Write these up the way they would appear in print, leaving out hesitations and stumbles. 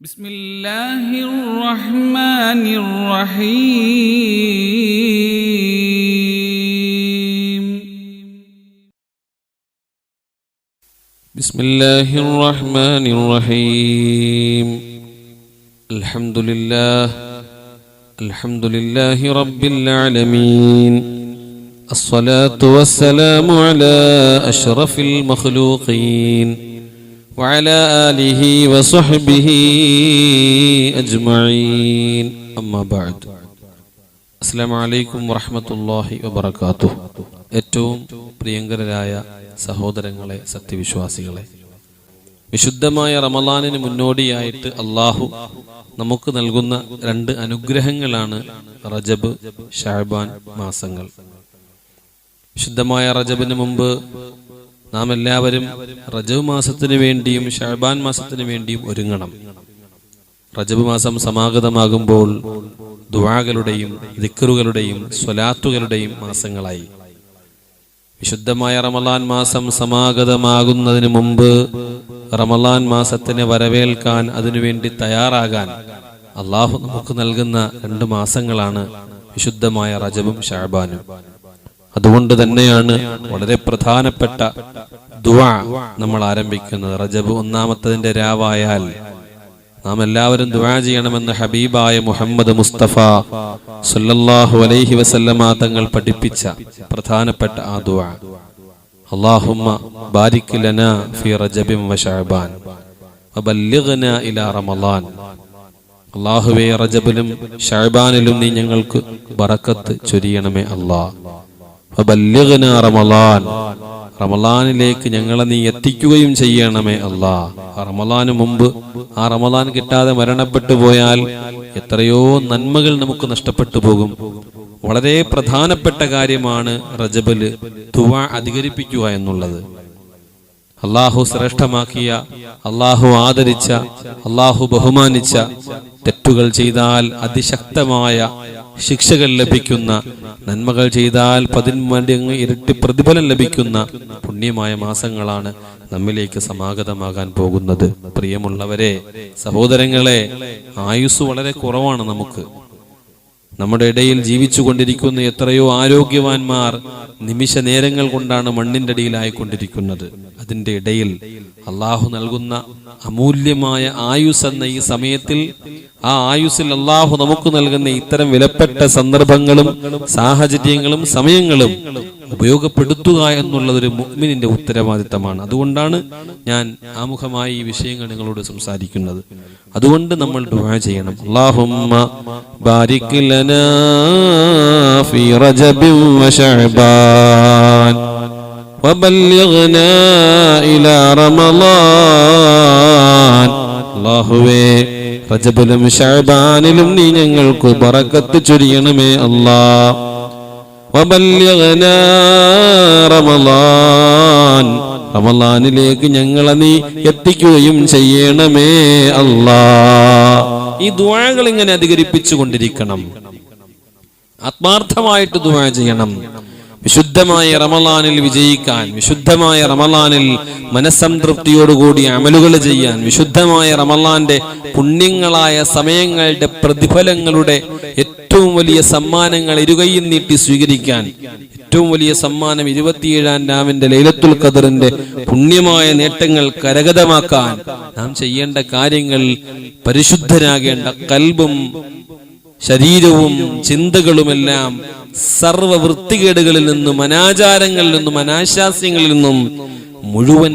بسم الله الرحمن الرحيم بسم الله الرحمن الرحيم الحمد لله رب العالمين الصلاة والسلام على أشرف المخلوقين وعلى آله وصحبه أجمعين أما بعد السلام عليكم ورحمة الله وبركاته. ഏറ്റവും പ്രിയങ്കരായ സഹോദരങ്ങളെ, സത്യവിശ്വാസികളെ, വിശുദ്ധമായ റമളാനിന് മുന്നോടിയായിട്ട് അള്ളാഹു നമുക്ക് നൽകുന്ന രണ്ട് അനുഗ്രഹങ്ങളാണ് റജബ്, ശഅബാൻ മാസങ്ങൾ. വിശുദ്ധമായ റജബിന് മുമ്പ് നാം എല്ലാവരും റജബ് മാസത്തിന് വേണ്ടിയും ശഅബാൻ മാസത്തിന് വേണ്ടിയും ഒരുങ്ങണം. റജബ് മാസം സമാഗതമാകുമ്പോൾ ദുആകളുടെയും ദിക്റുകളുടെയും സ്വലാത്തുകളുടെയും മാസങ്ങളായി. വിശുദ്ധമായ റമളാൻ മാസം സമാഗതമാകുന്നതിന് മുമ്പ് റമളാൻ മാസത്തിനെ വരവേൽക്കാൻ, അതിനുവേണ്ടി തയ്യാറാകാൻ അള്ളാഹു നമുക്ക് നൽകുന്ന രണ്ട് മാസങ്ങളാണ് വിശുദ്ധമായ റജബും ശഅബാനും. അതുകൊണ്ട് തന്നെയാണ് വളരെ പ്രധാനപ്പെട്ട ദുആ നമ്മൾ ആരംഭിക്കുന്നത്. റജബ് ഒന്നാമത്തതിന്റെ രാവായാൽ നാം എല്ലാവരും ദുആ ചെയ്യണമെന്ന് ഹബീബായ മുഹമ്മദ് മുസ്തഫ സല്ലല്ലാഹു അലൈഹി വസല്ലമ തങ്ങൾ പഠിപ്പിച്ച പ്രധാനപ്പെട്ട ആ ദുആ, അല്ലാഹുമ്മ ബാരിക് ലനാ ഫീ റജബിൻ വ ശഅബാൻ വബല്ലിഗ്നാ ഇലാ റമളാൻ. അല്ലാഹുവേ, റജബിലും ശഅബാനിലും നീ ഞങ്ങൾക്ക് ബറക്കത്ത് ചൊരിയണമേ അല്ലാഹ്. വബല്ലിഗ്നാ റമളാൻ, റമളാനിലേക്ക് ഞങ്ങളെ നീ എത്തിക്കുകയും ചെയ്യണമേ അല്ലാഹ്. റമളാന് മുമ്പ് ആ റമളാൻ കിട്ടാതെ മരണപ്പെട്ടു പോയാൽ എത്രയോ നന്മകൾ നമുക്ക് നഷ്ടപ്പെട്ടു പോകും. വളരെ പ്രധാനപ്പെട്ട കാര്യമാണ് റജബില് ദുആ അധികരിപ്പിക്കുക എന്നുള്ളത്. അള്ളാഹു ശ്രേഷ്ഠമാക്കിയ, അള്ളാഹു ആദരിച്ച, അള്ളാഹു ബഹുമാനിച്ച തെറ്റുകൾ ചെയ്താൽ അതിശക്തമായ ശിക്ഷകൾ ലഭിക്കുന്ന, നന്മകൾ ചെയ്താൽ 10 ഇരട്ടി പ്രതിഫലം ലഭിക്കുന്ന പുണ്യമായ മാസങ്ങളാണ് നമ്മിലേക്ക് സമാഗതമാകാൻ പോകുന്നത്. പ്രിയമുള്ളവരെ, സഹോദരങ്ങളെ, ആയുസ് വളരെ കുറവാണ് നമുക്ക്. നമ്മുടെ ഇടയിൽ ജീവിച്ചു കൊണ്ടിരിക്കുന്ന എത്രയോ ആരോഗ്യവാന്മാർ നിമിഷ നേരങ്ങൾ കൊണ്ടാണ് മണ്ണിന്റെ അടിയിലായിക്കൊണ്ടിരിക്കുന്നത്. അതിന്റെ ഇടയിൽ അള്ളാഹു നൽകുന്ന അമൂല്യമായ ആയുസ് എന്ന ഈ സമയത്തിൽ, ആ ആയുസ്സിൽ അള്ളാഹു നമുക്ക് നൽകുന്ന ഇത്തരം വിലപ്പെട്ട സന്ദർഭങ്ങളും സാഹചര്യങ്ങളും സമയങ്ങളും ഉപയോഗപ്പെടുത്തുക എന്നുള്ളത് ഒരു മുഅ്മിനിന്റെ ഉത്തരവാദിത്തമാണ്. അതുകൊണ്ടാണ് ഞാൻ ആമുഖമായി ഈ വിഷയങ്ങൾ നിങ്ങളോട് സംസാരിക്കുന്നത്. അതുകൊണ്ട് നമ്മൾ ദുആ ചെയ്യണം. അല്ലാഹുമ്മ ബാരിക് ലനാ ഫീ റജബിൻ വ ശഅബാൻ വബല്ലിഗ്നാ ഇലാ റമളാൻ. അല്ലാഹുവേ, റജബിലും ശഅബാനിലും നീ ഞങ്ങൾക്ക് ബറക്കത്ത് ചൊരിയണമേ അല്ലാഹ്. വബല്ലിഗ്നാ റമളാൻ, റമളാനിലേക്ക് ഞങ്ങളെ നീ എത്തിക്കുകയും ചെയ്യണമേ അല്ലാഹ്. ഈ ദുആകൾ ഇങ്ങനെ അധികരിപ്പിച്ചു കൊണ്ടിരിക്കണം. ആത്മാർത്ഥമായിട്ട് ദുആ ചെയ്യണം. വിശുദ്ധമായ റമളാനിൽ വിജയിക്കാൻ, വിശുദ്ധമായ റമളാനിൽ മനസ്സംതൃപ്തിയോടുകൂടി അമലുകൾ ചെയ്യാൻ, വിശുദ്ധമായ റമളാന്റെ പുണ്യങ്ങളായ സമയങ്ങളുടെ പ്രതിഫലങ്ങളുടെ ഏറ്റവും വലിയ സമ്മാനങ്ങൾ ഇരുകൈയിൽ നീട്ടി സ്വീകരിക്കാൻ, ഏറ്റവും വലിയ സമ്മാനം 27-ാം രാവിന്റെ ലൈലത്തുൽ ഖദറിന്റെ പുണ്യമായ നേട്ടങ്ങൾ കരഗതമാക്കാൻ നാം ചെയ്യേണ്ട കാര്യങ്ങൾ, പരിശുദ്ധരാകേണ്ട കൽബും ശരീരവും ചിന്തകളുമെല്ലാം സർവ വൃത്തികേടുകളിൽ നിന്നും, അനാചാരങ്ങളിൽ നിന്നും, അനാശാസ്യങ്ങളിൽ നിന്നും, മുഴുവൻ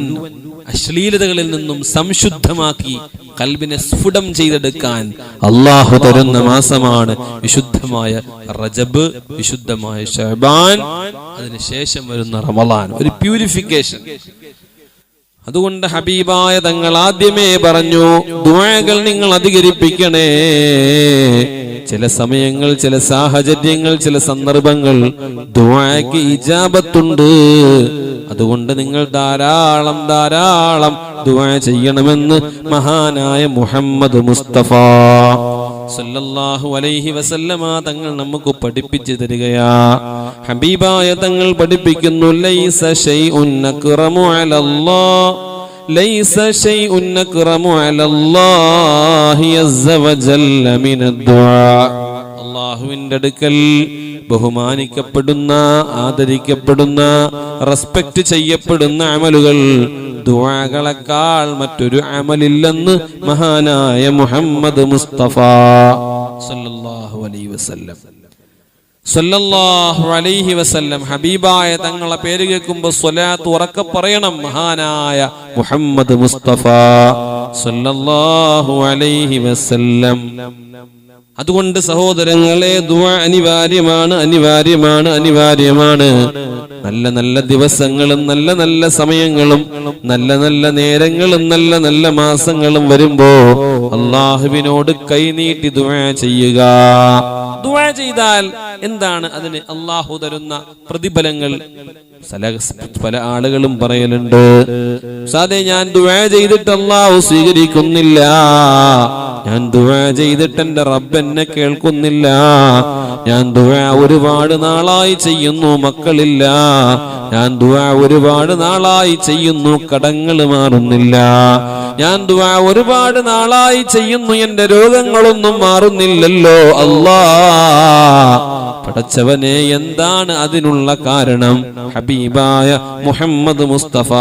അശ്ലീലതകളിൽ നിന്നും സംശുദ്ധമാക്കി കൽബിനെ സ്ഫുടം ചെയ്തെടുക്കാൻ അള്ളാഹു തരുന്ന മാസമാണ് വിശുദ്ധമായ റജബ്, വിശുദ്ധമായ ശഅബാൻ, അതിനുശേഷം വരുന്ന റമളാൻ. ഒരു പ്യൂരിഫിക്കേഷൻ. അതുകൊണ്ട് ഹബീബായ തങ്ങൾ ആദ്യമേ പറഞ്ഞു, ദുആകൾ നിങ്ങൾ അധികരിപ്പിക്കണേ. ചില സമയങ്ങൾ, ചില സാഹചര്യങ്ങൾ, ചില സന്ദർഭങ്ങൾ ദുആക്ക് ഇജാബത്തുണ്ട്. അതുകൊണ്ട് നിങ്ങൾ ധാരാളം ദുആ ചെയ്യണമെന്ന് മഹാനായ മുഹമ്മദ് മുസ്തഫ സല്ലല്ലാഹു അലൈഹി വസല്ലമ തങ്ങൾ നമുക്ക് പഠിപ്പിച്ചു തരികയാ. ഹബീബായ തങ്ങൾ പഠിപ്പിക്കുന്നു, ലൈസ ശൈഉൻ അക്റമു അലല്ലാഹ് ലൈസ ശൈഉൻ അക്റമു അലല്ലാഹി അസ്സ വജല്ല മിനദ്ദുആ. അല്ലാഹുവിന്റെ അടുക്കൽ ബഹുമാനിക്കപ്പെടുന്ന, ആദരിക്കപ്പെടുന്ന, റെസ്പെക്ട് ചെയ്യപ്പെടുന്ന അമലുകൾ ദുആകളെക്കാൾ മറ്റൊരു അമലില്ലെന്ന് മഹാനായ മുഹമ്മദ് മുസ്തഫ സല്ലല്ലാഹു അലൈഹി വസല്ലം സല്ലല്ലാഹു അലൈഹി വസല്ലം. ഹബീബായ തങ്ങളെ പേര് കേൾക്കുമ്പോൾ സ്വലാത്ത് ഉറക്കെ പറയണം. മഹാനായ മുഹമ്മദ് മുസ്തഫ സല്ലല്ലാഹു അലൈഹി വസല്ലം. അതുകൊണ്ട് സഹോദരങ്ങളെ, ദുആ അനിവാര്യമാണ്, അനിവാര്യമാണ്, അനിവാര്യമാണ്. നല്ല നല്ല ദിവസങ്ങളും നല്ല നല്ല സമയങ്ങളും നല്ല നല്ല നേരങ്ങളും നല്ല നല്ല മാസങ്ങളും വരുമ്പോ അള്ളാഹുവിനോട് കൈനീട്ടി ദുആ ചെയ്യുക. ദുആ ചെയ്താൽ എന്താണ് അതിന് അള്ളാഹു തരുന്ന പ്രതിഫലങ്ങൾ? പല ആളുകളും പറയലുണ്ട്, സാധേ ഞാൻ ദുആ ചെയ്തിട്ട് അള്ളാഹു സ്വീകരിക്കുന്നില്ല, ഞാൻ ദുആ ചെയ്തിട്ട് എന്റെ റബ്ബ് എന്നെ കേൾക്കുന്നില്ല, ഞാൻ ദുആ ഒരുപാട് നാളായി ചെയ്യുന്നു, മക്കളില്ല, ഞാൻ ദുആ ഒരുപാട് നാളായി ചെയ്യുന്നു, കടങ്ങൾ മാറുന്നില്ല, ഞാൻ ദുആ ഒരുപാട് നാളായി ചെയ്യുന്നു, എന്റെ രോഗങ്ങളൊന്നും മാറുന്നില്ലല്ലോ അല്ലാ. പടച്ചവനെ, എന്താണ് അതിനുള്ള കാരണം? ഹബീബായ മുഹമ്മദ് മുസ്തഫ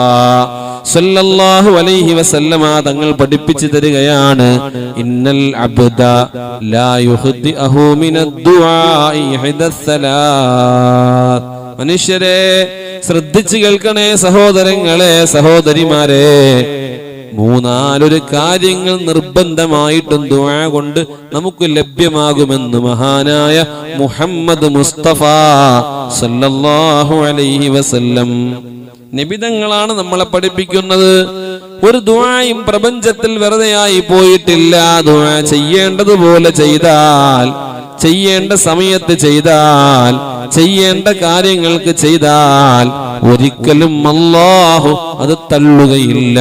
സല്ലല്ലാഹു അലൈഹി വസല്ലമ തങ്ങൾ പഠിപ്പിച്ചു തരികയാണ്, ഇന്നൽ അബ്ദ ലാ യുഖ്ദിഅഹു മിനദ്ദുആഇ ഹിദസ്സലാത്ത്. മനുഷ്യരെ ശ്രദ്ധിച്ചു കേൾക്കണേ, സഹോദരങ്ങളെ, സഹോദരിമാരെ, മൂന്നാലൊരു കാര്യങ്ങൾ നിർബന്ധമായിട്ടും ദുആ കൊണ്ട് നമുക്ക് ലഭ്യമാകുമെന്ന് മഹാനായ മുഹമ്മദ് മുസ്തഫ സല്ലല്ലാഹു അലൈഹി വസല്ലം. നിബിതങ്ങളാണ് നമ്മളെ പഠിപ്പിക്കുന്നത്. ഒരു ദുആയും പ്രപഞ്ചത്തിൽ വെറുതെയായി പോയിട്ടില്ല. ദുആ ചെയ്യേണ്ടതുപോലെ ചെയ്താൽ, ചെയ്യേണ്ട സമയത്ത് ചെയ്താൽ, ചെയ്യേണ്ട കാര്യങ്ങൾക്ക് ചെയ്താൽ ഒരിക്കലും അല്ലാഹു അത് തള്ളുകയില്ല.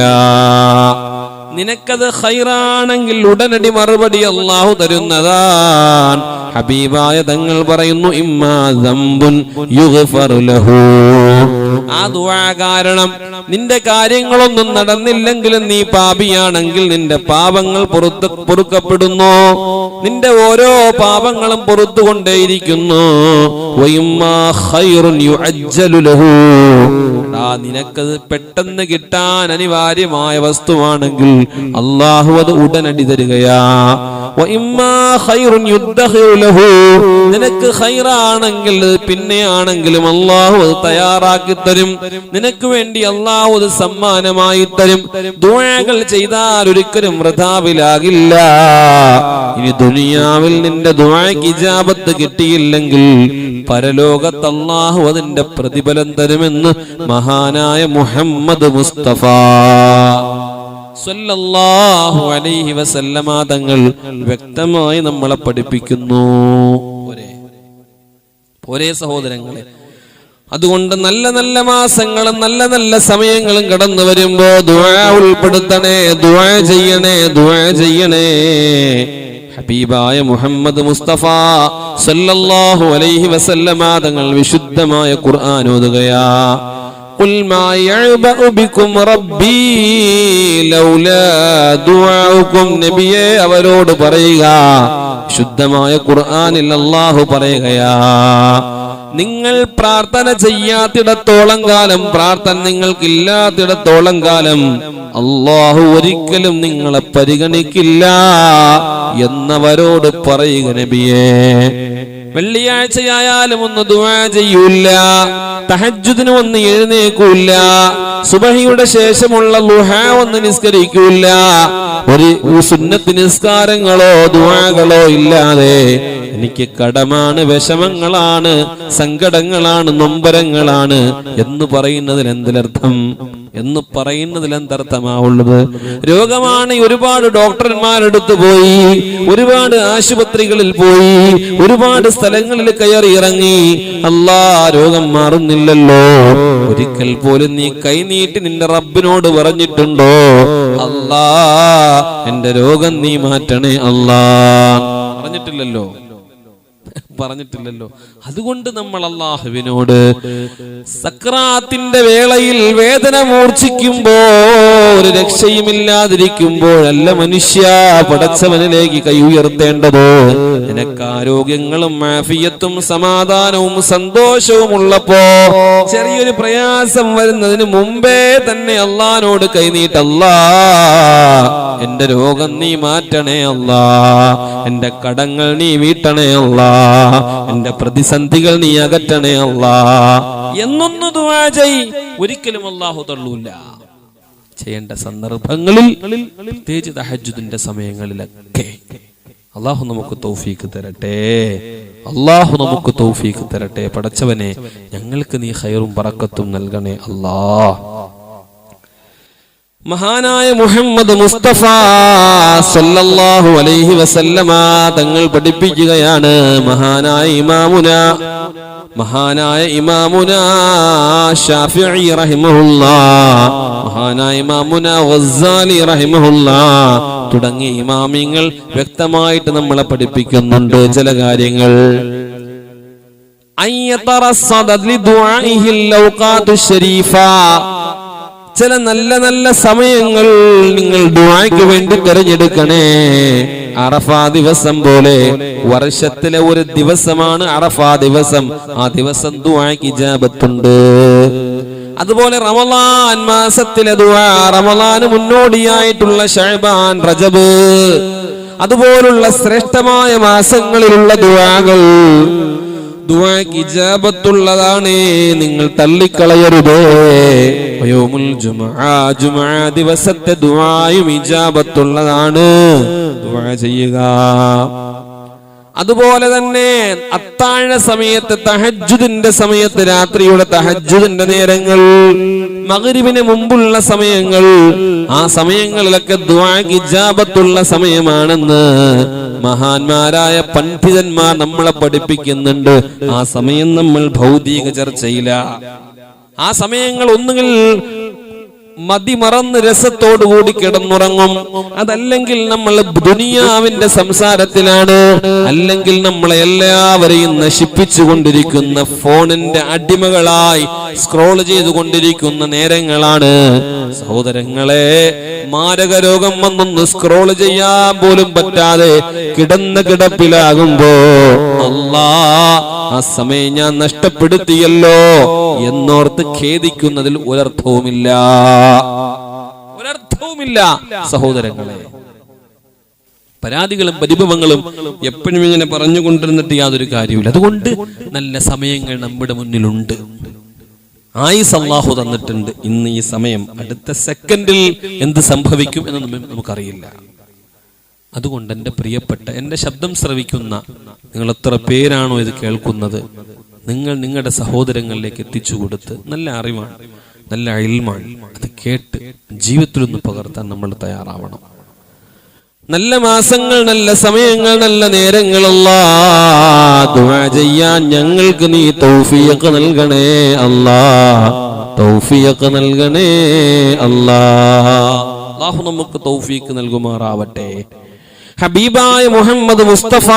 നിനക്കത് ഖൈറാണെങ്കിൽ ഉടനടി മറുപടി അല്ലാഹു തരുന്നതാണ്. ഹബീബായ തങ്ങൾ പറയുന്നു, ഇമ്മാ ദംബുൻ യുഗ്ഫറു ലഹു. ആ ദുആ കാരണം നിന്റെ കാര്യങ്ങളൊന്നും നടന്നില്ലെങ്കിലും നീ പാപിയാണെങ്കിൽ നിന്റെ പാപങ്ങൾ പൊറുക്കപ്പെടുന്നു, നിന്റെ ഓരോ പാപങ്ങളും പൊറുത്തുകൊണ്ടേയിരിക്കുന്നു. വഇമ്മാ ഖൈറുൻ യുഅജ്ജലു ലഹു. നിനക്കത് പെട്ടെന്ന് കിട്ടാൻ അനിവാര്യമായ വസ്തുവാണെങ്കിൽ അല്ലാഹു അത് ഉടനടി തരികയാ. വഇമ്മാ ഖൈറുൻ യുദ്ദഖിറു ലഹു. നിനക്ക് ഖൈറാണെങ്കിൽ പിന്നെയാണെങ്കിലും അല്ലാഹു അത് തയ്യാറാക്കി തരും, നിനക്ക് വേണ്ടി അല്ലാഹു അത് സമ്മാനമായി തരും. ദുആകൾ ചെയ്താൽ ഒരിക്കലും വൃഥാവിലാകില്ല. ഇനി ദുനിയാവിൽ നിന്റെ ദുആക്ക് ഇജാബത്ത് കിട്ടിയില്ലെങ്കിൽ പരലോകത്ത് അല്ലാഹു അതിന്റെ പ്രതിഫലം തരുമെന്ന് മഹാനായ മുഹമ്മദ് മുസ്തഫ സല്ലല്ലാഹു അലൈഹി വസല്ലമ തങ്ങൾ വ്യക്തമായി നമ്മളെ പഠിപ്പിക്കുന്നു. ഒരേ സഹോദരങ്ങളെ, അതുകൊണ്ട് നല്ല നല്ല മാസങ്ങളും നല്ല നല്ല സമയങ്ങളും കടന്നു വരുമ്പോ ദുആ ഉൾപ്പെടുത്തണേ, ദുആ ചെയ്യണേ, ദുആ ചെയ്യണേ. ഹബീബായ മുഹമ്മദ് മുസ്തഫ സല്ലല്ലാഹു അലൈഹി വസല്ലമ തങ്ങൾ വിശുദ്ധമായ ഖുർആൻ ഓതുകയാ. ഖുൽ മാ യഅബഉ ബികും റബ്ബി ലൗലാ ദുആഉകും. നബിയേ, അവരോട് പറയുക, ശുദ്ധമായ ഖുർആനിൽ അല്ലാഹു പറയുകയാ, നിങ്ങൾ പ്രാർത്ഥന ചെയ്യാത്തിടത്തോളം കാലം, പ്രാർത്ഥന നിങ്ങൾക്കില്ലാത്തിടത്തോളം കാലം അല്ലാഹു ഒരിക്കലും നിങ്ങളെ പരിഗണിക്കില്ല എന്നവരോട് പറയുക നബിയേ. വെള്ളിയാഴ്ചയായാലും ഒന്ന് ദുആ ചെയ്യൂല, തഹജ്ജുദിന് ഒന്ന് എഴുന്നേക്കൂല, സുബഹിയുടെ ശേഷമുള്ള ളുഹാ ഒന്ന് നിസ്കരിക്കൂല, ഒരു സുന്നത്ത് നിസ്കാരങ്ങളോ ദുആകളോ ഇല്ലാതെ എനിക്ക് കടമാണ്, വിഷമങ്ങളാണ്, സങ്കടങ്ങളാണ്, നൊമ്പരങ്ങളാണ് എന്ന് പറയുന്നതിൽ എന്തിനർത്ഥം? എന്ന് പറയുന്നതിൽ എന്തർത്ഥമാവുള്ളത്? രോഗമാണ്, ഒരുപാട് ഡോക്ടർമാരെടുത്ത് പോയി, ഒരുപാട് ആശുപത്രികളിൽ പോയി, ഒരുപാട് സ്ഥലങ്ങളിൽ കയറി ഇറങ്ങി, അല്ലാ രോഗം മാറുന്നില്ലല്ലോ. ഒരിക്കൽ പോലും നീ കൈനീട്ടി നിന്റെ റബ്ബിനോട് പറഞ്ഞിട്ടുണ്ടോ, അല്ലാ എന്റെ രോഗം നീ മാറ്റണേ അല്ലാ? പറഞ്ഞിട്ടില്ലല്ലോ. പറഞ്ഞിട്ടില്ലല്ലോ. അതുകൊണ്ട് നമ്മൾ അള്ളാഹുവിനോട് സക്രാത്തിന്റെ വേളയിൽ വേദന മൂർച്ഛിക്കുമ്പോ ഒരു രക്ഷയുമില്ലാതിരിക്കുമ്പോഴല്ല മനുഷ്യ പടച്ചവനിലേക്ക് കൈ ഉയർത്തേണ്ടത്. നിനക്ക് ആരോഗ്യങ്ങളും ആഫിയത്തും സമാധാനവും സന്തോഷവും ഉള്ളപ്പോ ചെറിയൊരു പ്രയാസം വരുന്നതിന് മുമ്പേ തന്നെ അള്ളാഹിനോട് കൈനീട്ടല്ലാ, എന്റെ രോഗം നീ മാറ്റണേ അല്ലാ, എന്റെ കടങ്ങൾ നീ വീട്ടണേ അല്ലാ, എന്റെ പ്രതിസന്ധികൾ നീ അകറ്റണേ അല്ലാ എന്നൊന്ന് ദുആ ചെയ്. ഒരിക്കലും അല്ലാഹു തള്ളൂല. ചെയ്യേണ്ട സന്ദർഭങ്ങളിൽ, പ്രത്യേകിച്ച് തഹജ്ജുദിന്റെ സമയങ്ങളിലൊക്കെ അല്ലാഹു നമുക്ക് തൗഫീഖ് തരട്ടെ. അല്ലാഹു നമുക്ക് തൗഫീഖ് തരട്ടെ. പടച്ചവനെ, ഞങ്ങൾക്ക് നീ ഖൈറും ബറക്കത്തും നൽകണേ അല്ലാ. മഹാനായ മുഹമ്മദ് മുസ്തഫ സല്ലല്ലാഹു അലൈഹി വസല്ലമ തങ്ങൾ പഠിപ്പിക്കുകയാണ്. മഹാനായ ഇമാമുന ശാഫിഈ റഹിമഹുല്ലാഹ്, മഹാനായ ഇമാമുന ഗസ്സാലി റഹിമഹുല്ലാഹ് തുടങ്ങിയ ഇമാമിങ്ങൾ വ്യക്തമായിട്ട് നമ്മളെ പഠിപ്പിക്കുന്നുണ്ട് ചില കാര്യങ്ങൾ. അയ്യതറസ്സദ ലിദുആഇഹിൽ ലൗഖാതു ശരീഫ, ചില നല്ല നല്ല സമയങ്ങൾ നിങ്ങൾ ദുആയ്ക്ക് വേണ്ടി തിരഞ്ഞെടുക്കണേ. അറഫാ ദിവസം പോലെ വർഷത്തിലെ ഒരു ദിവസമാണ് അറഫാ ദിവസം. ആ ദിവസം ദുആയ്ക്ക് ഇജാബത്തുണ്ട്. അതുപോലെ റമളാൻ മാസത്തിലെ ദുആ, റമളാന് മുന്നോടിയായിട്ടുള്ള ശഅബാൻ, റജബ്, അതുപോലുള്ള ശ്രേഷ്ഠമായ മാസങ്ങളിലുള്ള ദുആകൾ ദുആക്ക് ഇജാബത്തുള്ളതാണ്. നിങ്ങൾ തള്ളിക്കളയരുത്. യൗമുൽ ജുമുഅ, ജുമുഅ ദിവസത്തെ ദുആയും ഇജാബത്തുള്ളതാണ്. ദുആ ചെയ്യുക. അതുപോലെ തന്നെ അത്താഴ സമയത്ത്, തഹജ്ജുദിന്റെ സമയത്ത്, രാത്രിയുടെ തഹജ്ജുദിന്റെ നേരങ്ങൾ, മഗ്രിബിന് മുമ്പുള്ള സമയങ്ങൾ, ആ സമയങ്ങളിലൊക്കെ ദുആക്ക് ഇജാബത്തുള്ള സമയമാണെന്ന് മഹാന്മാരായ പണ്ഡിതന്മാർ നമ്മളെ പഠിപ്പിക്കുന്നുണ്ട്. ആ സമയം നമ്മൾ ഭൗതിക ചർച്ചയില്ല. ആ സമയങ്ങൾ ഒന്നുകിൽ മതിമറന്ന് രസത്തോടുകൂടി കിടന്നുറങ്ങും, അതല്ലെങ്കിൽ നമ്മൾ ദുനിയാവിന്റെ സംസാരത്തിലാണ്, അല്ലെങ്കിൽ നമ്മളെ എല്ലാവരെയും നശിപ്പിച്ചുകൊണ്ടിരിക്കുന്ന ഫോണിന്റെ അടിമകളായി സ്ക്രോൾ ചെയ്തുകൊണ്ടിരിക്കുന്ന നേരങ്ങളാണ്. സഹോദരങ്ങളെ, മാരക രോഗം വന്നൊന്ന് സ്ക്രോൾ ചെയ്യാൻ പോലും പറ്റാതെ കിടന്ന കിടപ്പിലാകുമ്പോ അല്ലാ, ആ സമയം ഞാൻ നഷ്ടപ്പെടുത്തിയല്ലോ എന്നോർത്ത് ഖേദിക്കുന്നതിൽ ഒരർത്ഥവുമില്ല. സഹോദരങ്ങളെ, പരാതികളും പരിഭവങ്ങളും എപ്പോഴും ഇങ്ങനെ പറഞ്ഞുകൊണ്ടിരുന്നിട്ട് യാതൊരു കാര്യമില്ല. അതുകൊണ്ട് നല്ല സമയങ്ങൾ നമ്മുടെ മുന്നിലുണ്ട്. ആയുസ് അല്ലാഹു തന്നിട്ടുണ്ട്. ഇന്ന് ഈ സമയം, അടുത്ത സെക്കൻഡിൽ എന്ത് സംഭവിക്കും എന്ന് നമുക്കറിയില്ല. അതുകൊണ്ട് എൻ്റെ പ്രിയപ്പെട്ട, എൻ്റെ ശബ്ദം ശ്രവിക്കുന്ന നിങ്ങൾ എത്ര പേരാണോ ഇത് കേൾക്കുന്നത്, നിങ്ങൾ നിങ്ങളുടെ സഹോദരങ്ങളിലേക്ക് എത്തിച്ചു കൊടുത്ത്, നല്ല അറിവാണ്, നല്ല ഇൽമാണ്, അത് കേട്ട് ജീവിതത്തിലൊന്ന് പകർത്താൻ നമ്മൾ തയ്യാറാവണം. നല്ല മാസങ്ങൾ, നല്ല സമയങ്ങൾ, നല്ല നേരങ്ങൾ അല്ലാഹ് ദുആ ചെയ്യാൻ ഞങ്ങൾക്ക് നീ തൗഫീഖ് നൽകണേ അല്ലാഹ്, തൗഫീഖ് നൽകണേ അല്ലാഹ്. അല്ലാഹു നമുക്ക് തൗഫീഖ് നൽകുമാറാവട്ടെ. ഹബീബായ മുഹമ്മദ് മുസ്തഫ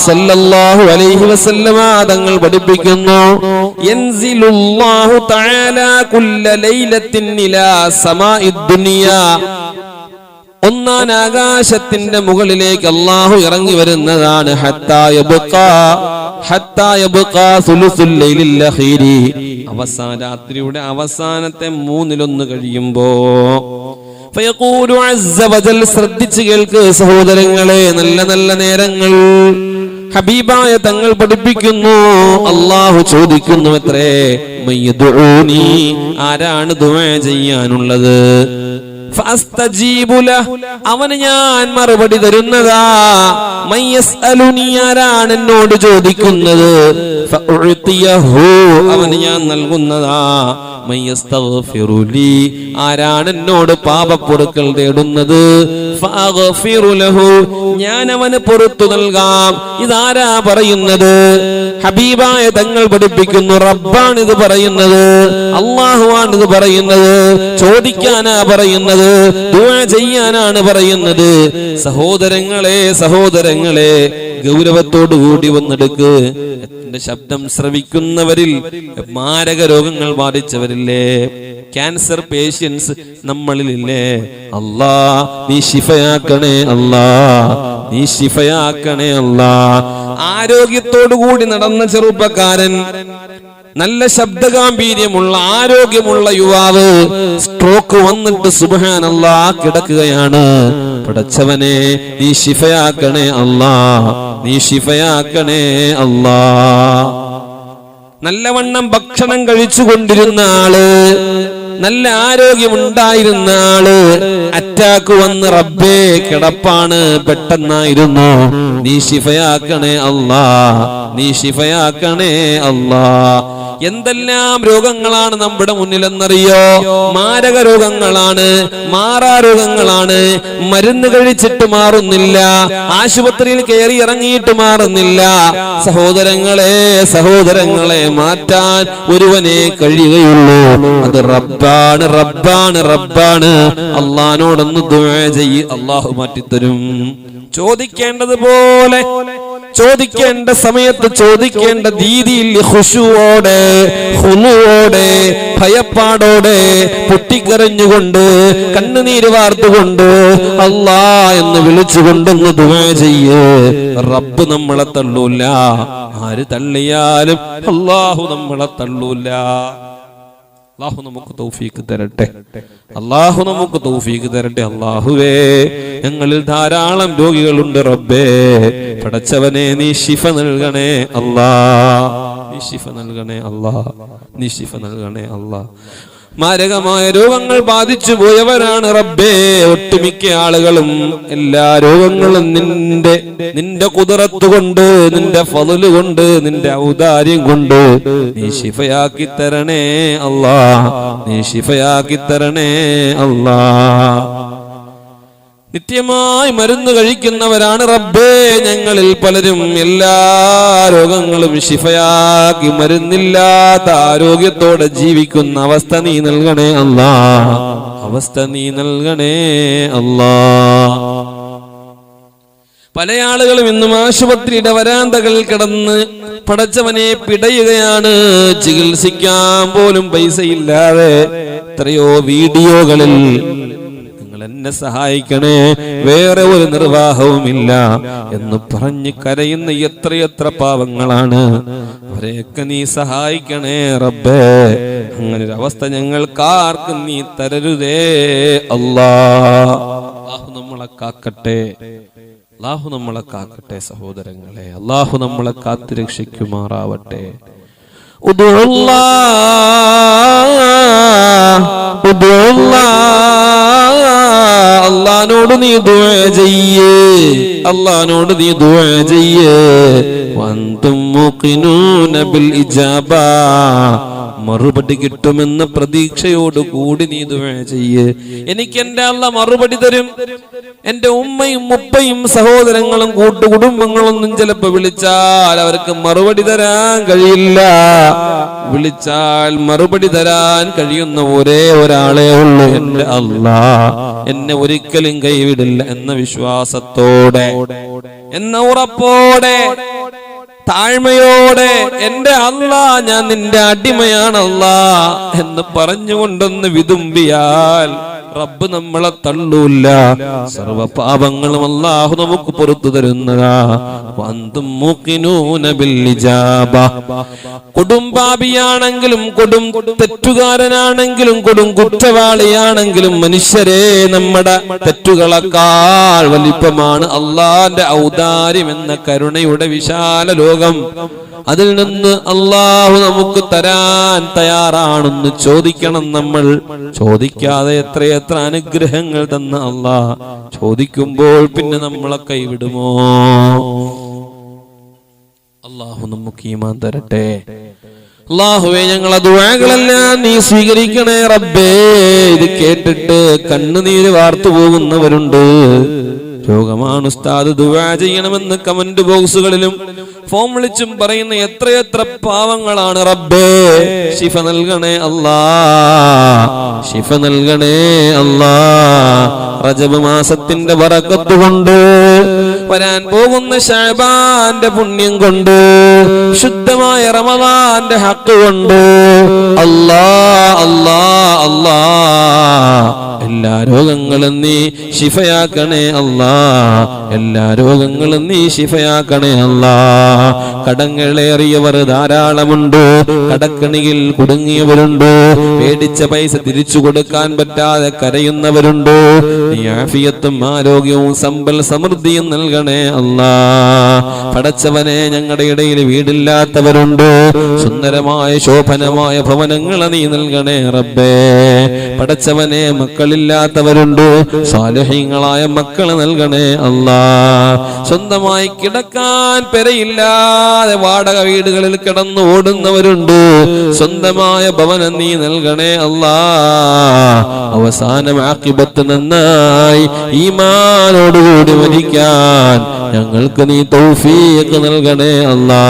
സല്ലല്ലാഹു അലൈഹി വസല്ലമ തങ്ങൾ പഠിപ്പിക്കുന്നു, യൻസിലുല്ലാഹു തആല കുല്ല ലൈലത്തിൻ ഇലാ സമാഇദ് ദുനിയാ, ഒന്നാം ആകാശത്തിന്റെ മുകളിലേക്ക് അല്ലാഹു ഇറങ്ങി വരുന്നതാണ്. ഹത്താ യബ്ഖാ സുലുസുൽ ലൈലിൽ അഖീരി, രാത്രിയുടെ അവസാനത്തെ 1/3 കഴിയുമ്പോ ഫയഖൂലു അസ്സ വജൽ, ശ്രദ്ധിച്ചു കേൾക്ക് സഹോദരങ്ങളെ, നല്ല നല്ല നേരങ്ങൾ ഹബീബായ തങ്ങൾ പഠിപ്പിക്കുന്നു. അല്ലാഹു ചോദിക്കുന്നു, എത്രേ മയ്യദുഊനി, ആരാണ് ദുആ ചെയ്യാനുള്ളത്? ഫഅസ്തജീബു ലഹു, അവന് ഞാൻ മറുപടി തരുന്നതാ. മയ്യസ്അലുനി, ആരാണ് എന്നോട് ചോദിക്കുന്നത്? ഫഉഅതിയഹു, അവന് ഞാൻ നൽകുന്നതാ. മയ്യസ്തഗ്ഫിറുലി, ആരാണ് എന്നോട് പാപപ്പൊറുക്കൽ തേടുന്നത്? ഫഅഗ്ഫിറു ലഹു, ഞാൻ അവന് പൊറുത്തു നൽകാം. ഇതാരാ പറയുന്നത്? ഹബീബായ തങ്ങൾ പഠിപ്പിക്കുന്നു, റബ്ബാണ് ഇത് പറയുന്നത്, അല്ലാഹുവാണ് ഇത് പറയുന്നത്. ചോദിക്കാനാ പറയുന്നത്, ദുആ ചെയ്യാനാണ് പറയുന്നത്. സഹോദരങ്ങളെ, സഹോദരങ്ങളെ, ഗൗരവത്തോടു കൂടി വന്നെടുക്ക്. എന്റെ ശബ്ദം ശ്രവിക്കുന്നവരിൽ മാരക രോഗങ്ങൾ ബാധിച്ചവരില്ലേ, ക്യാൻസർ പേഷ്യൻസ് നമ്മളിലില്ലേ, അല്ലാ നീ ശിഫയാക്കണേ അല്ലാ, നീ ശിഫയാക്കണേ അല്ലാ. ആരോഗ്യത്തോടു കൂടി നടന്ന ചെറുപ്പക്കാരൻ, നല്ല ശബ്ദഗാംഭീര്യമുള്ള ആരോഗ്യമുള്ള യുവാവ് സ്ട്രോക്ക് വന്നിട്ട് സുബ്ഹാനല്ലാഹ് കിടക്കുകയാണ്. പടച്ചവനെ നീ ശിഫയാക്കണേ അല്ലാ, നീ ശിഫയാക്കണേ അല്ലാ. നല്ലവണ്ണം ഭക്ഷണം കഴിച്ചുകൊണ്ടിരുന്ന ആള്, നല്ല ആരോഗ്യമുണ്ടായിരുന്ന ആള്, അറ്റാക്ക് വന്ന് റബ്ബേ കിടപ്പാണ്, പെട്ടെന്നായിരുന്നു. നീ ശിഫയാക്കണേ അല്ലാ, നീ ശിഫയാക്കണേ അല്ലാ. എന്തെല്ലാം രോഗങ്ങളാണ് നമ്മുടെ മുന്നിലെന്നറിയോ? മാരക രോഗങ്ങളാണ്, മാറാ രോഗങ്ങളാണ്. മരുന്ന് കഴിച്ചിട്ട് മാറുന്നില്ല, ആശുപത്രിയിൽ കയറി ഇറങ്ങിയിട്ട് മാറുന്നില്ല. സഹോദരങ്ങളെ, സഹോദരങ്ങളെ, മാറ്റാൻ ഒരുവനെ കഴിയുകയുള്ളൂ. അത് റബ്ബാണ്, റബ്ബാണ്, റബ്ബാണ്. അള്ളാഹിനോടൊന്ന് ദുആ ചെയ്യ്, അള്ളാഹു മാറ്റിത്തരും. ചോദിക്കേണ്ടതുപോലെ ചോദിക്കേണ്ട സമയത്ത് ചോദിക്കേണ്ട രീതിയിൽ ഖുശൂഓടെ, ഖുളൂഓടെ, ഭയപ്പാടോടെ, പൊട്ടിക്കരഞ്ഞുകൊണ്ട്, കണ്ണുനീര് വാർത്തുകൊണ്ട് അല്ലാ എന്ന് വിളിച്ചുകൊണ്ടൊന്ന് ദുആ ചെയ്യ്. റബ്ബ് നമ്മളെ തള്ളൂല. ആര് തള്ളിയാലും അല്ലാഹു നമ്മളെ തള്ളൂല. അല്ലാഹു നമുക്ക് തൗഫീഖ് തരട്ടെ, അല്ലാഹു നമുക്ക് തൗഫീഖ് തരട്ടെ. അല്ലാഹുവേ, ഞങ്ങളിൽ ധാരാളം രോഗികളുണ്ട് റബ്ബേ. പടച്ചവനെ നീ ശിഫ നൽകണേ അല്ലാ, നീ ശിഫ നൽകണേ അല്ലാ, നീ ശിഫ നൽകണേ അല്ലാ. മാരകമായ രോഗങ്ങൾ ബാധിച്ചു പോയവരാണ് റബ്ബേ ഒട്ടുമിക്ക ആളുകളും. എല്ലാ രോഗങ്ങളും നിന്റെ ഖുദ്റത്ത് കൊണ്ട്, നിന്റെ ഫളല് കൊണ്ട്, നിന്റെ ഔദാര്യം കൊണ്ട് നീ ശിഫയാക്കി തരണേ അല്ലാ, നീ ശിഫയാക്കി തരണേ അല്ലാ. നിത്യമായി മരുന്ന് കഴിക്കുന്നവരാണ് റബ്ബേ ഞങ്ങളിൽ പലരും. എല്ലാ രോഗങ്ങളും ശിഫയാക്കി മരുന്നില്ലാത്ത ആരോഗ്യത്തോടെ ജീവിക്കുന്ന അവസ്ഥ നീ നൽകണേ അല്ലാ, അവസ്ഥ നീ നൽകണേ അല്ലാ. പല ആളുകളും ഇന്നും ആശുപത്രിയുടെ വരാന്തകളിൽ കിടന്ന് പടച്ചവനെ പിടയുകയാണ്. ചികിത്സിക്കാൻ പോലും പൈസയില്ലാതെ. എത്രയോ വീഡിയോകളിൽ എന്നെ സഹായിക്കണേ, വേറെ ഒരു നിർവാഹവുമില്ല എന്ന് പറഞ്ഞ് കരയുന്ന എത്രയെത്ര പാവങ്ങളാണ്. അവരെയൊക്കെ നീ സഹായിക്കണേ റബ്ബേ. അങ്ങനെ ഒരു അവസ്ഥ ഞങ്ങൾക്കാർക്കും നീ തരരുതേ അല്ലാ. അല്ലാഹു നമ്മളെ കാക്കട്ടെ, അല്ലാഹു നമ്മളെ കാക്കട്ടെ സഹോദരങ്ങളെ. അല്ലാഹു നമ്മളെ കാത്തു രക്ഷിക്കുമാറാവട്ടെ. അല്ലാഹുവോട് നീ ദുആ ചെയ്യ്, അല്ലാഹുവോട് നീ ദുആ ചെയ്യ്. വഅൻതും മുഖിനൂന ബിൽ ഇജാബ, മറുപടി കിട്ടുമെന്ന പ്രതീക്ഷയോട് കൂടി നീ ദുആ ചെയ്യ്. എനിക്ക് എന്റെ അല്ലാഹ് മറുപടി തരും. എന്റെ ഉമ്മയും ഉപ്പയും സഹോദരങ്ങളും കൂട്ടുകുടുംബങ്ങളൊന്നും ചിലപ്പോ വിളിച്ചാൽ അവർക്ക് മറുപടി തരാൻ കഴിയില്ല. വിളിച്ചാൽ മറുപടി തരാൻ കഴിയുന്ന ഒരേ ഒരാളെ ഉള്ളൂ, എന്റെ അല്ലാഹ്. എന്നെ ഒരിക്കലും കൈവിടില്ല എന്ന വിശ്വാസത്തോടെ, എന്ന ഉറപ്പോടെ, താഴ്മയോടെ, എന്റെ അല്ലാഹ് ഞാൻ നിന്റെ അടിമയാണല്ലാ എന്ന് പറഞ്ഞുകൊണ്ടൊന്ന് വിതുമ്പിയാൽ റബ്ബ് നമ്മളെ തള്ളൂല്ല. സർവ പാപങ്ങളും അല്ലാഹു നമുക്ക് പുറത്തു തരുന്നതാ. വഅൻതും മുഖിനൂന ബിൽ ഇജാബ. കൊടും പാപിയാണെങ്കിലും, കൊടും തെറ്റുകാരനാണെങ്കിലും, കൊടും കുറ്റവാളിയാണെങ്കിലും, മനുഷ്യരെ നമ്മുടെ തെറ്റുകളെക്കാൾ വലിപ്പമാണ് അല്ലാഹുവിന്റെ ഔദാര്യം എന്ന കരുണയുടെ വിശാല ലോകം. അതിൽ നിന്ന് അല്ലാഹു നമുക്ക് തരാൻ തയ്യാറാണെന്ന് ചോദിക്കണം നമ്മൾ. ചോദിക്കാതെ എത്രയെത്ര അനുഗ്രഹങ്ങൾ തന്ന അല്ലാഹ് ചോദിക്കുമ്പോൾ പിന്നെ നമ്മളെ കൈവിടുമോ? അല്ലാഹു നമുക്ക് ഈമാൻ തരട്ടെ. അല്ലാഹുവേ, ഞങ്ങളെ ദുആകളെല്ലാം നീ സ്വീകരിക്കണേ റബ്ബേ. ഇത് കേട്ടിട്ട് കണ്ണുനീര് വാർത്തു പോകുന്നവരുണ്ട്. രോഗമാണ് ഉസ്താദ്, ദുആ ചെയ്യണമെന്ന് കമന്റ് ബോക്സുകളിലും ഫോം വിളിച്ചും പറയുന്ന എത്രയെത്ര പാവങ്ങളാണ് റബ്ബേ. ശിഫ നൽകണേ അല്ലാ, ശിഫ നൽകണേ അല്ലാ. റജബ് മാസത്തിന്റെ ബറക്കത്ത് കൊണ്ട്, വരാൻ പോകുന്ന ശഅബാന്റെ പുണ്യം കൊണ്ട്, ശുദ്ധമായ റമദാന്റെ ഹക്ക് കൊണ്ട് അല്ലാ അല്ലാ അല്ലാ എല്ലാ രോഗങ്ങളും നീ ശിഫയാക്കണേ അല്ലാ, എല്ലാ രോഗങ്ങളും നീ ശിഫയാക്കണേ അല്ലാ. കടങ്ങളേറിയവർ ധാരാളമുണ്ട്, കടക്കണിയിൽ കുടുങ്ങിയവരുണ്ട്, മേടിച്ച പൈസ തിരിച്ചു കൊടുക്കാൻ പറ്റാതെ കരയുന്നവരുണ്ട്. നീ ആഫിയത്തും ആരോഗ്യവും സമ്പൽ സമൃദ്ധിയും നൽകണേ അല്ലാ. പടച്ചവനെ, ഞങ്ങളുടെ ഇടയിൽ വീടില്ലാത്തവരുണ്ട്, സുന്ദരമായ ശോഭനമായ ഭവനങ്ങൾ നീ നൽകണേ റബ്ബേ. പടച്ചവനെ, മക്കളില്ലാത്തവരുണ്ട്, സാലിഹീങ്ങളായ മക്കളെ നൽകണേ അല്ലാ. സ്വന്തമായി കിടക്കാൻ പെരയില്ലാതെ വാടക വീടുകളിൽ കിടന്നു ഓടുന്നവരുണ്ട്, സ്വന്തമായ ഭവനം നീ നൽകണേ അല്ലാ. അവസാനം ആഖിബത്ത് നന്നായി ഈമാനോടുകൂടി മരിക്കാൻ ഞങ്ങൾക്ക് നീ തൗഫീഖ് നൽകണേ അല്ലാ.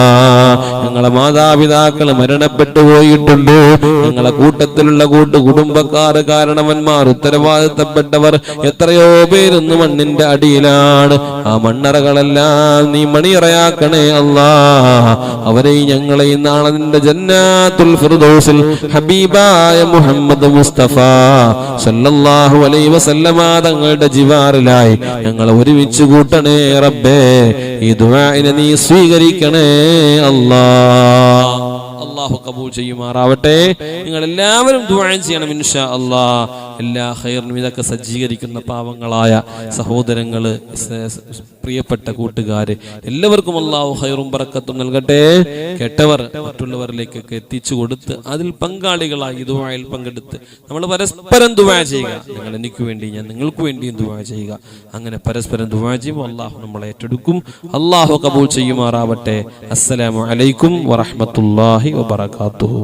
ഞങ്ങളെ മാതാപിതാക്കൾ മരണപ്പെട്ടു പോയിട്ടുണ്ട്, ഞങ്ങളെ കൂട്ടത്തിലുള്ള കുടുംബക്കാർ, കാരണവന്മാർ, ഉത്തരവാദിത്തപ്പെട്ടവർ എത്രയോ പേരൊന്ന് മണ്ണിന്റെ അടിയിലാണ്. ആ മണ്ണറകളെല്ലാം നീ മണിയറയാക്കണേ അല്ലാ. അവരെയും ഞങ്ങളെയും നാളെ നിന്റെ ജന്നാത്തുൽ ഫിർദൗസിൽ ഹബീബായ മുഹമ്മദ് മുസ്തഫ സല്ലല്ലാഹു അലൈഹി വസല്ലമ തങ്ങളുടെ ജിവാറിലായി ഞങ്ങളെ ഒരുമിച്ച് കൂട്ടണേ റബ്ബേ. ഈ ദുആഇനെ നീ സ്വീകരിക്കണേ അല്ലാ. അല്ലാഹു കബൂൽ ചെയ്യുമാറാവട്ടെ. നിങ്ങൾ എല്ലാവരും ദുആ ചെയ്യണം ഇൻഷാ അല്ലാഹ്. എല്ലാ ഖൈറിനും ഇതൊക്കെ സജ്ജീകരിക്കുന്ന പാവങ്ങളായ സഹോദരങ്ങള്, പ്രിയപ്പെട്ട കൂട്ടുകാര്, എല്ലാവർക്കും അല്ലാഹു ഖൈറും ബറക്കത്തും നൽകട്ടെ. കേട്ടവർ മറ്റുള്ളവരിലേക്കൊക്കെ എത്തിച്ചു കൊടുത്ത് അതിൽ പങ്കാളികളായി ദുആയിൽ പങ്കെടുത്ത് നമ്മൾ പരസ്പരം ദുആ ചെയ്യുക. നിങ്ങൾ എനിക്ക് വേണ്ടി, ഞാൻ നിങ്ങൾക്ക് വേണ്ടിയും ദുആ ചെയ്യുക. അങ്ങനെ പരസ്പരം ദുആ ചെയ്യുമ്പോൾ അല്ലാഹു നമ്മളെ ഏറ്റെടുക്കും. അല്ലാഹു കബൂൽ ചെയ്യുമാറാവട്ടെ. അസ്സലാമു അലൈക്കും വറഹ്മത്തുള്ളാഹി വബറകാതുഹു.